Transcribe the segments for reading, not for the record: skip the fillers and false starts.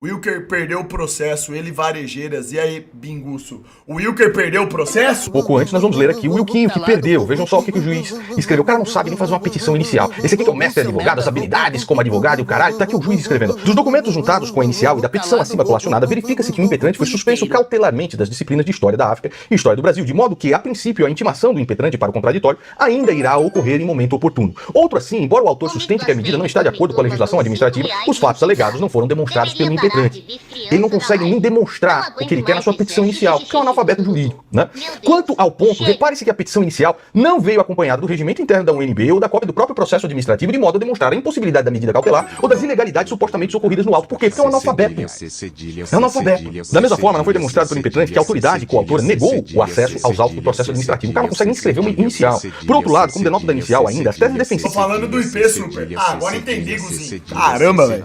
Wilker perdeu o processo, ele Varejeiras. E aí, Binguço? O Wilker perdeu o processo? Pouco antes, nós vamos ler aqui o Wilkinho, que perdeu. Vejam só o que o juiz escreveu. O cara não sabe nem fazer uma petição inicial. Esse aqui que é o mestre advogado, as habilidades como advogado e o caralho. Tá aqui o juiz escrevendo. Dos documentos juntados com a inicial e da petição acima colacionada, verifica-se que o impetrante foi suspenso cautelarmente das disciplinas de História da África e História do Brasil, de modo que, a princípio, a intimação do impetrante para o contraditório ainda irá ocorrer em momento oportuno. Outro assim, embora o autor sustente que a medida não está de acordo com a legislação administrativa, os fatos alegados não foram demonstrados pelo impetrante. Ele não consegue nem demonstrar o que ele quer na sua petição inicial, que é um analfabeto jurídico, né? Quanto ao ponto, repare-se que a petição inicial não veio acompanhada do regimento interno da UNB ou da cópia do próprio processo administrativo, de modo a demonstrar a impossibilidade da medida cautelar ou das ilegalidades supostamente ocorridas no auto. Por quê? Porque é um analfabeto. É um analfabeto. Da mesma forma, não foi demonstrado pelo impetrante que a autoridade coautora negou o acesso aos autos do processo administrativo. O cara não consegue nem escrever uma inicial. Por outro lado, como denota da inicial ainda, as teses defensivas... Tô falando do IP, Super. Ah, agora entendi, Guzinho. Caramba, velho.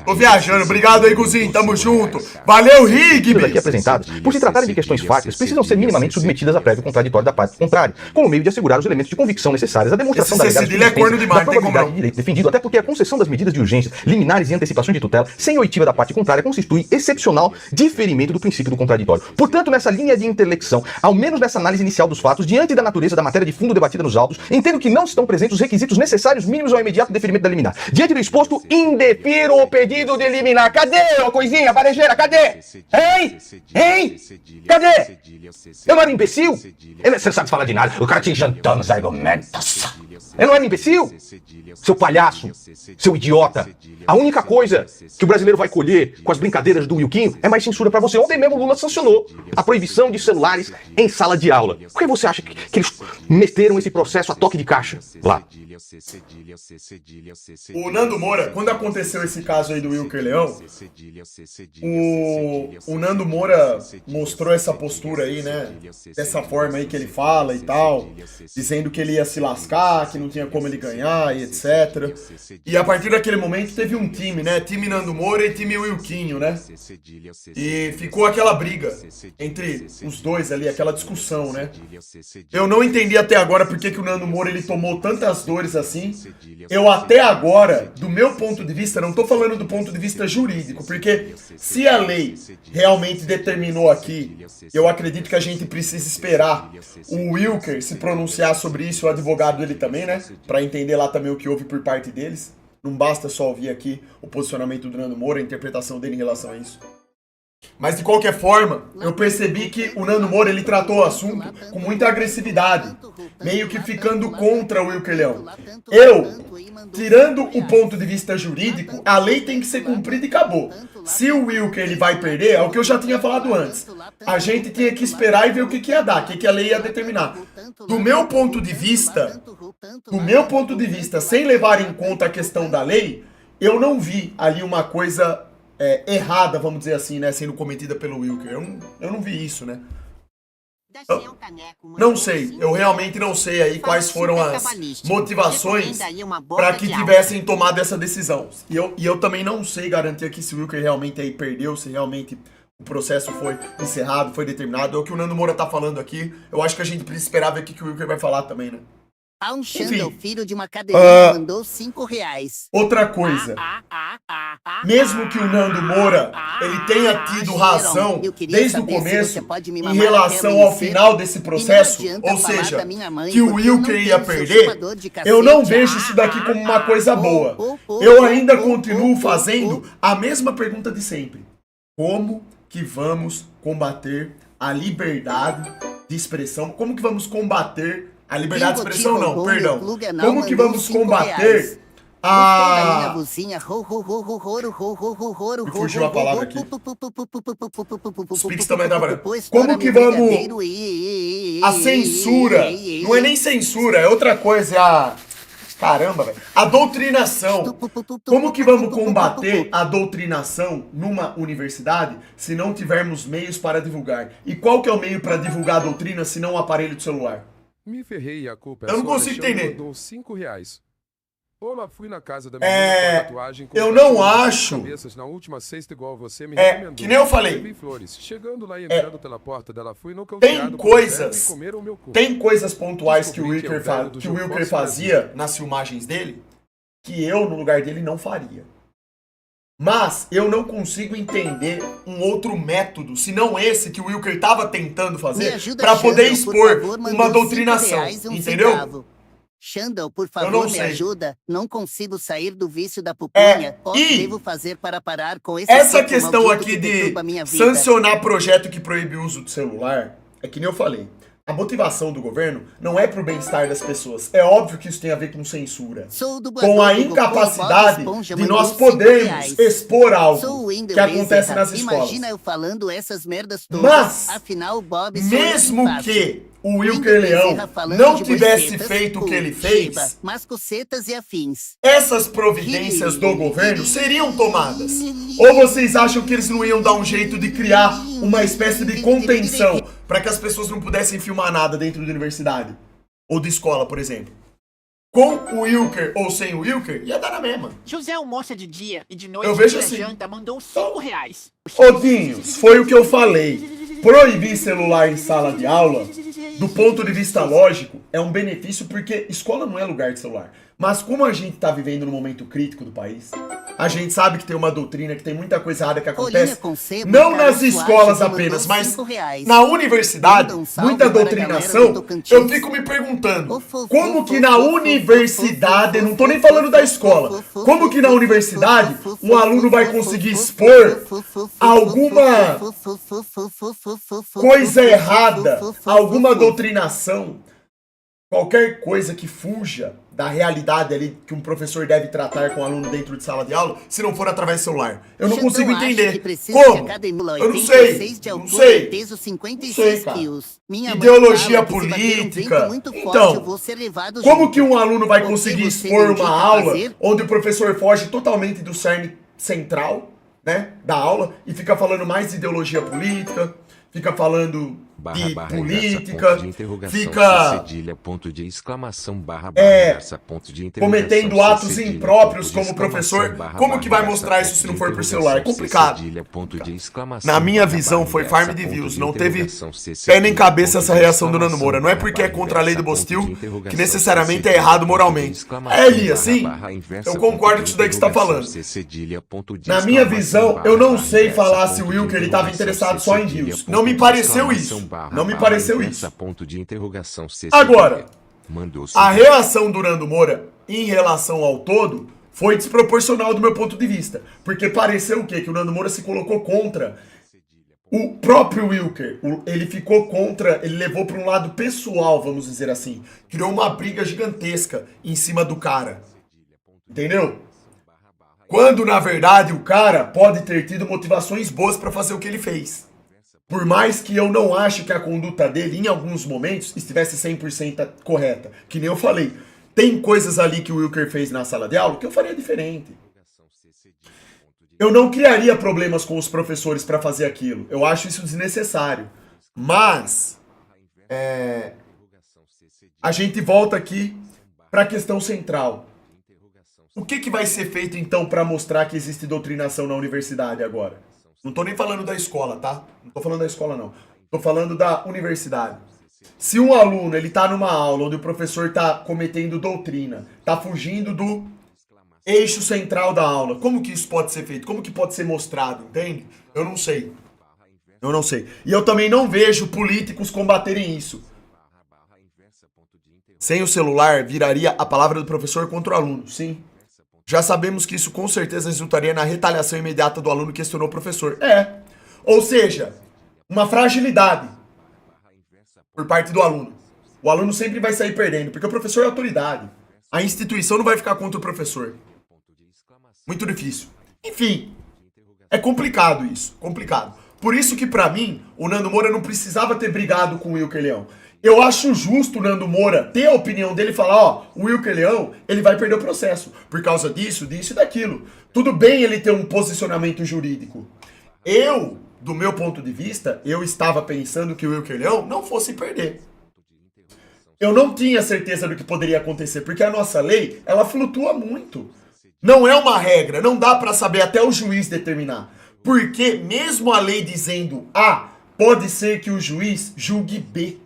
Tô viajando. Obrigado aí, Guzinho. Tamo junto. Valeu, Rig, aqui apresentadas, por se tratarem de questões fáticas, precisam ser minimamente submetidas a prévio contraditório da parte contrária, como meio de assegurar os elementos de convicção necessários à demonstração da legalidade da probabilidade de direito defendido, até porque a concessão das medidas de urgência, liminares e antecipações de tutela, sem oitiva da parte contrária, constitui excepcional diferimento do princípio do contraditório. Portanto, nessa linha de intelecção, ao menos nessa análise inicial dos fatos, diante da natureza da matéria de fundo debatida nos autos, entendo que não estão presentes os requisitos necessários mínimos ao imediato deferimento da liminar. Diante do exposto, indefiro o pedido de liminar. Cadê, ô coisinha, varejeira, cadê? Hein? Hein? Cadê? Eu não era imbecil? Você não sabe falar de nada. O cara te jantando os argumentos. Eu não era imbecil? Seu palhaço, seu idiota. A única coisa que o brasileiro vai colher com as brincadeiras do Wilkinho é mais censura pra você. Ontem mesmo o Lula sancionou a proibição de celulares em sala de aula. Por que você acha que eles meteram esse processo a toque de caixa lá? O Nando Moura, quando aconteceu esse caso aí do Wilker Leão, o Nando Moura mostrou essa postura aí, né? Dessa forma aí que ele fala e tal, dizendo que ele ia se lascar, que não tinha como ele ganhar e etc. E a partir daquele momento teve um time, né? Time Nando Moura e time Wilkinho, né? E ficou aquela briga entre os dois ali, aquela discussão, né? Eu não entendi até agora por que o Nando Moura ele tomou tantas dores assim. Eu até agora, do meu ponto de vista, não tô falando do ponto de vista jurídico, porque se a lei realmente determinou aqui, eu acredito que a gente precisa esperar o Wilker se pronunciar sobre isso, o advogado dele também, né? Pra entender lá também o que houve por parte deles. Não basta só ouvir aqui o posicionamento do Nando Moura, a interpretação dele em relação a isso. Mas de qualquer forma, eu percebi que o Nando Moura ele tratou o assunto com muita agressividade, meio que ficando contra o Wilker Leão. Tirando o ponto de vista jurídico, a lei tem que ser cumprida e acabou. Se o Wilker ele vai perder, é o que eu já tinha falado antes. A gente tinha que esperar e ver o que ia dar, o que a lei ia determinar. Do meu ponto de vista, sem levar em conta a questão da lei, eu não vi ali uma coisa errada, vamos dizer assim, né, sendo cometida pelo Wilker. Eu não vi isso, né? Não sei, eu realmente não sei aí quais foram as motivações para que tivessem tomado essa decisão. E eu também não sei garantir aqui se o Wilker realmente aí perdeu, se realmente o processo foi encerrado, foi determinado. É o que o Nando Moura tá falando aqui. Eu acho que a gente precisa esperar ver o que o Wilker vai falar também, né? Enfim, filho de uma cadeirinha mandou R$5. Outra coisa, mesmo que o Nando Moura ele tenha tido razão desde o começo em relação ao final desse processo, ou seja, que o Wilker ia perder, eu não vejo isso daqui como uma coisa boa. Eu ainda continuo fazendo a mesma pergunta de sempre. Como que vamos combater a liberdade de expressão? Como que vamos combater a liberdade de expressão? Não, perdão. Como que vamos combater a... Me fugiu a palavra aqui. Os Pix também trabalhando. Como que vamos... A censura. Não é nem censura, é outra coisa, é a... Caramba, velho. A doutrinação. Como que vamos combater a doutrinação numa universidade se não tivermos meios para divulgar? E qual que é o meio para divulgar a doutrina se não o aparelho de celular? Me ferrei e a culpa eu não consigo entender. Mandou R$5. Olá, fui na casa da minha tatuagem com eu não acho. Na última sexta igual você me recomendou. Que nem eu falei. Flores. Chegando lá e entrando pela porta dela, fui no tem coisas pontuais que o Wilker fazia nas filmagens dele que eu no lugar dele não faria. Mas eu não consigo entender um outro método, se não esse que o Wilker tava tentando fazer, para poder expor uma doutrinação, entendeu? Xandão, por Eu favor, não me sei. ajuda. Não consigo sair do vício da pupunha. O que e devo fazer para parar com esse essa corpo questão maldito aqui que de perturba a minha vida? sancionar projeto que proíbe o uso do celular, é que nem eu falei. A motivação do governo não é pro bem-estar das pessoas. É óbvio que isso tem a ver com censura. Com a incapacidade de nós podermos expor algo que acontece nas escolas. Imagina eu falando essas merdas todas. Mas, afinal, Bob mesmo que o Wilker Leão não tivesse feito o que ele fez, mascocetas e afins. essas providências do governo seriam tomadas. Ou vocês acham que eles não iam dar um jeito de criar uma espécie de contenção para que as pessoas não pudessem filmar nada dentro da universidade? Ou de escola, por exemplo. Com o Wilker ou sem o Wilker, ia dar na mesma. José almoça de dia e de noite Eu vejo tira assim. janta, mandou R$5. Odinhos, foi o que eu falei. Proibir celular em sala de aula, do ponto de vista lógico, é um benefício porque escola não é lugar de celular. Mas como a gente tá vivendo num momento crítico do país, a gente sabe que tem uma doutrina, que tem muita coisa errada que acontece, não nas escolas apenas, mas na universidade, muita doutrinação. Eu fico me perguntando, como que na universidade, não tô nem falando da escola, como que na universidade um aluno vai conseguir expor alguma coisa errada, alguma doutrinação, qualquer coisa que fuja da realidade ali que um professor deve tratar com o aluno dentro de sala de aula, se não for através do celular. Eu não consigo entender. Como? Eu não sei. Não sei. Ideologia política. Então, como que um aluno vai conseguir expor uma aula onde o professor foge totalmente do cerne central, né, da aula e fica falando mais de ideologia política, fica falando de política, fica cometendo atos impróprios como professor. Como que vai mostrar isso se não for por celular? É complicado. Na minha visão foi farm de views, não teve pé nem cabeça essa reação do Nando Moura. Não é porque é contra a lei do Bostil que necessariamente é errado moralmente. É, Elias, sim, eu concordo com isso daí que você está falando. Na minha visão, eu não sei falar se o Wilker ele estava interessado só em views. Não me pareceu isso. Não me pareceu isso. Agora, a reação do Nando Moura em relação ao todo foi desproporcional do meu ponto de vista. Porque pareceu o quê? Que o Nando Moura se colocou contra o próprio Wilker. Ele ficou contra, ele levou para um lado pessoal, vamos dizer assim. Criou uma briga gigantesca em cima do cara. Entendeu? Quando, na verdade, o cara pode ter tido motivações boas para fazer o que ele fez. Por mais que eu não ache que a conduta dele, em alguns momentos, estivesse 100% correta. Que nem eu falei. Tem coisas ali que o Wilker fez na sala de aula que eu faria diferente. Eu não criaria problemas com os professores para fazer aquilo. Eu acho isso desnecessário. Mas, a gente volta aqui para a questão central. O que vai ser feito, então, para mostrar que existe doutrinação na universidade agora? Não tô nem falando da escola, tá? Não tô falando da escola, não. Tô falando da universidade. Se um aluno, ele tá numa aula onde o professor tá cometendo doutrina, tá fugindo do eixo central da aula, como que isso pode ser feito? Como que pode ser mostrado, entende? Eu não sei. Eu não sei. E eu também não vejo políticos combaterem isso. Sem o celular, viraria a palavra do professor contra o aluno, sim. Já sabemos que isso com certeza resultaria na retaliação imediata do aluno que questionou o professor. Ou seja, uma fragilidade por parte do aluno. O aluno sempre vai sair perdendo, porque o professor é autoridade. A instituição não vai ficar contra o professor. Muito difícil. Enfim, é complicado isso, complicado. Por isso que pra mim, o Nando Moura não precisava ter brigado com o Wilker Leão. Eu acho justo o Nando Moura ter a opinião dele e falar, ó, o Wilker Leão, ele vai perder o processo. Por causa disso, disso e daquilo. Tudo bem ele ter um posicionamento jurídico. Eu, do meu ponto de vista, eu estava pensando que o Wilker Leão não fosse perder. Eu não tinha certeza do que poderia acontecer, porque a nossa lei, ela flutua muito. Não é uma regra, não dá pra saber até o juiz determinar. Porque mesmo a lei dizendo A, pode ser que o juiz julgue B.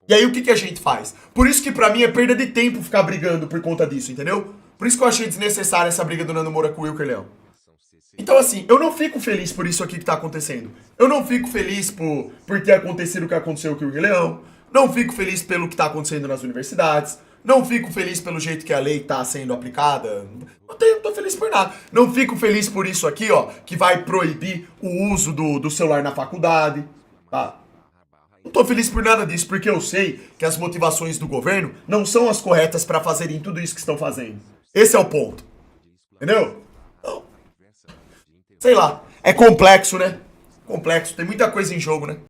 E aí o que a gente faz? Por isso que pra mim é perda de tempo ficar brigando por conta disso, entendeu? Por isso que eu achei desnecessária essa briga do Nando Moura com o Wilker Leão. Então, assim, eu não fico feliz por isso aqui que tá acontecendo. Eu não fico feliz por ter acontecido o que aconteceu com o Rei Leão. Não fico feliz pelo que tá acontecendo nas universidades. Não fico feliz pelo jeito que a lei tá sendo aplicada. Não tô feliz por nada. Não fico feliz por isso aqui, ó, que vai proibir o uso do celular na faculdade, tá? Não tô feliz por nada disso, porque eu sei que as motivações do governo não são as corretas pra fazerem tudo isso que estão fazendo. Esse é o ponto. Entendeu? Então, sei lá. É complexo, né? Complexo. Tem muita coisa em jogo, né?